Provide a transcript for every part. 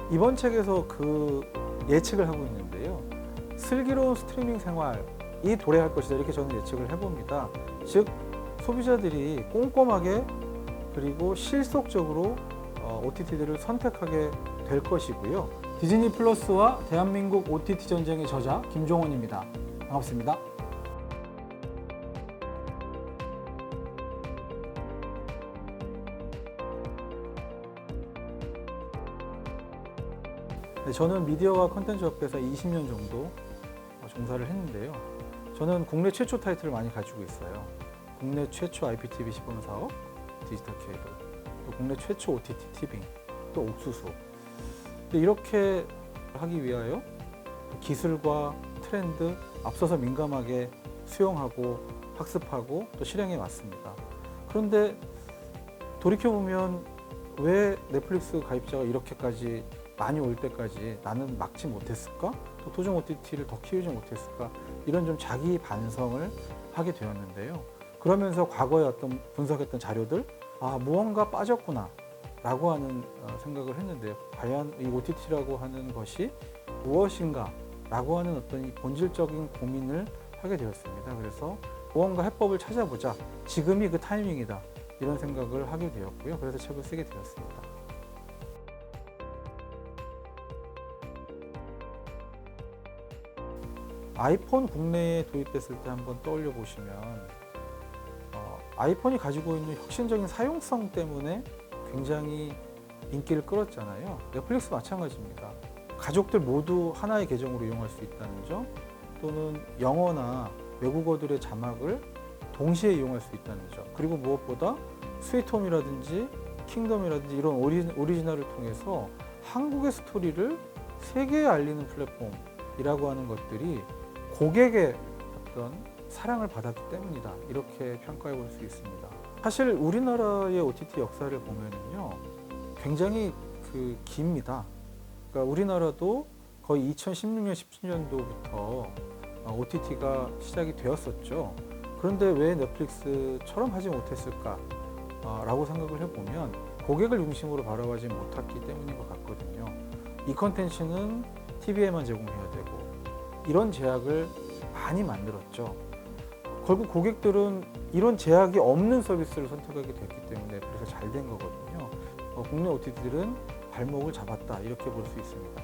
이번 책에서 그 예측을 하고 있는데요. 슬기로운 스트리밍 생활이 도래할 것이다, 이렇게 저는 예측을 해봅니다. 즉 소비자들이 꼼꼼하게 그리고 실속적으로 OTT들을 선택하게 될 것이고요. 디즈니 플러스와 대한민국 OTT 전쟁의 저자 김종원입니다. 반갑습니다. 네, 저는 미디어와 컨텐츠 업계에서 20년 정도 종사를 했는데요. 저는 국내 최초 타이틀을 많이 가지고 있어요. 국내 최초 IPTV 시범 사업, 디지털 케이블, 또 국내 최초 OTT 티빙, 또 옥수수. 이렇게 하기 위하여 기술과 트렌드, 앞서서 민감하게 수용하고 학습하고 또 실행해 왔습니다. 그런데 돌이켜보면 왜 넷플릭스 가입자가 이렇게까지 많이 올 때까지 나는 막지 못했을까? 또 토종 OTT를 더 키우지 못했을까? 이런 좀 자기 반성을 하게 되었는데요. 그러면서 과거에 어떤 분석했던 자료들, 무언가 빠졌구나 라고 하는 생각을 했는데요. 과연 이 OTT라고 하는 것이 무엇인가 라고 하는 어떤 본질적인 고민을 하게 되었습니다. 그래서 무언가 해법을 찾아보자. 지금이 그 타이밍이다. 이런 생각을 하게 되었고요. 그래서 책을 쓰게 되었습니다. 아이폰 국내에 도입됐을 때 한번 떠올려 보시면 아이폰이 가지고 있는 혁신적인 사용성 때문에 굉장히 인기를 끌었잖아요. 넷플릭스 마찬가지입니다. 가족들 모두 하나의 계정으로 이용할 수 있다는 점, 또는 영어나 외국어들의 자막을 동시에 이용할 수 있다는 점, 그리고 무엇보다 스위트홈이라든지 킹덤이라든지 이런 오리지널을 통해서 한국의 스토리를 세계에 알리는 플랫폼이라고 하는 것들이 고객의 어떤 사랑을 받았기 때문이다, 이렇게 평가해 볼 수 있습니다. 사실 우리나라의 OTT 역사를 보면은요, 굉장히 깁니다. 그러니까 우리나라도 거의 2016년, 17년도부터 OTT가 시작이 되었었죠. 그런데 왜 넷플릭스처럼 하지 못했을까라고 생각을 해보면 고객을 중심으로 바라보지 못했기 때문인 것 같거든요. 이 컨텐츠는 TV에만 제공해야 되고 이런 제약을 많이 만들었죠. 결국 고객들은 이런 제약이 없는 서비스를 선택하게 됐기 때문에 그래서 잘 된 거거든요. 국내 OTT들은 발목을 잡았다, 이렇게 볼 수 있습니다.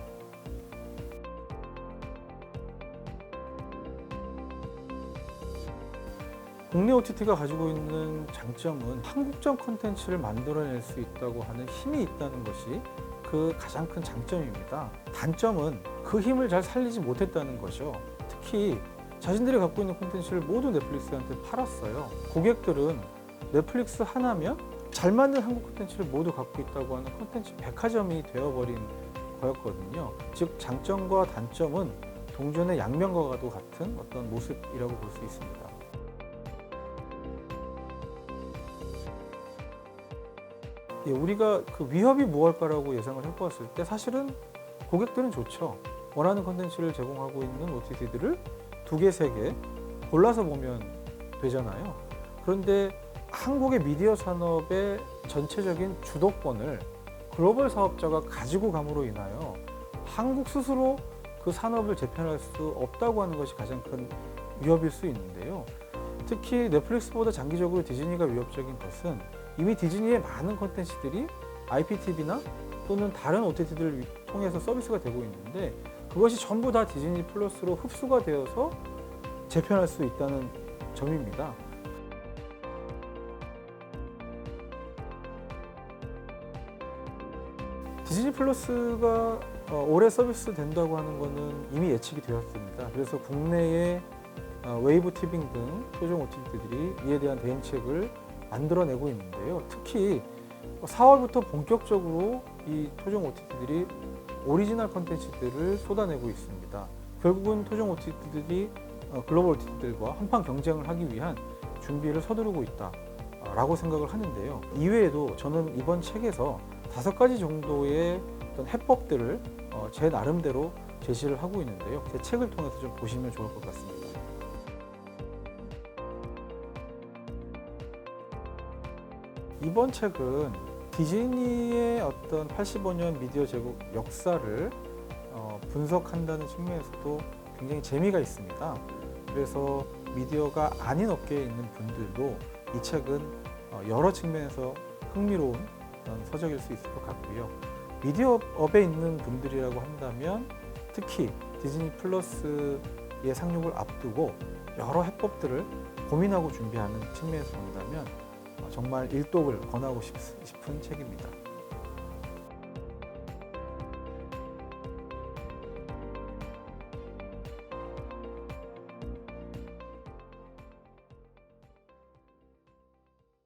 국내 OTT가 가지고 있는 장점은 한국적 콘텐츠를 만들어낼 수 있다고 하는 힘이 있다는 것이 그 가장 큰 장점입니다. 단점은 그 힘을 잘 살리지 못했다는 거죠. 특히 자신들이 갖고 있는 콘텐츠를 모두 넷플릭스한테 팔았어요. 고객들은 넷플릭스 하나면 잘 만든 한국 콘텐츠를 모두 갖고 있다고 하는 콘텐츠 백화점이 되어버린 거였거든요. 즉 장점과 단점은 동전의 양면과도 같은 어떤 모습이라고 볼 수 있습니다. 우리가 그 위협이 무엇일까라고 예상을 해보았을 때 사실은 고객들은 좋죠. 원하는 콘텐츠를 제공하고 있는 OTT들을 2개, 3개 골라서 보면 되잖아요. 그런데 한국의 미디어 산업의 전체적인 주도권을 글로벌 사업자가 가지고 감으로 인하여 한국 스스로 그 산업을 재편할 수 없다고 하는 것이 가장 큰 위협일 수 있는데요. 특히 넷플릭스보다 장기적으로 디즈니가 위협적인 것은 이미 디즈니의 많은 콘텐츠들이 IPTV나 또는 다른 OTT들을 통해서 서비스가 되고 있는데 그것이 전부 다 디즈니 플러스로 흡수가 되어서 재편할 수 있다는 점입니다. 디즈니 플러스가 올해 서비스 된다고 하는 것은 이미 예측이 되었습니다. 그래서 국내의 웨이브 티빙 등 토종 OTT들이 이에 대한 대응책을 만들어내고 있는데요. 특히 4월부터 본격적으로 이 토종 OTT들이 오리지널 콘텐츠들을 쏟아내고 있습니다. 결국은 토종 OTT들이 글로벌 OTT들과 한판 경쟁을 하기 위한 준비를 서두르고 있다라고 생각을 하는데요. 이외에도 저는 이번 책에서 5가지 정도의 어떤 해법들을 제 나름대로 제시를 하고 있는데요. 제 책을 통해서 좀 보시면 좋을 것 같습니다. 이번 책은 디즈니의 어떤 85년 미디어 제국 역사를 분석한다는 측면에서도 굉장히 재미가 있습니다. 그래서 미디어가 아닌 업계에 있는 분들도 이 책은 여러 측면에서 흥미로운 어떤 서적일 수 있을 것 같고요. 미디어 업에 있는 분들이라고 한다면 특히 디즈니 플러스의 상륙을 앞두고 여러 해법들을 고민하고 준비하는 측면에서 본다면 정말 일독을 권하고 싶은 책입니다.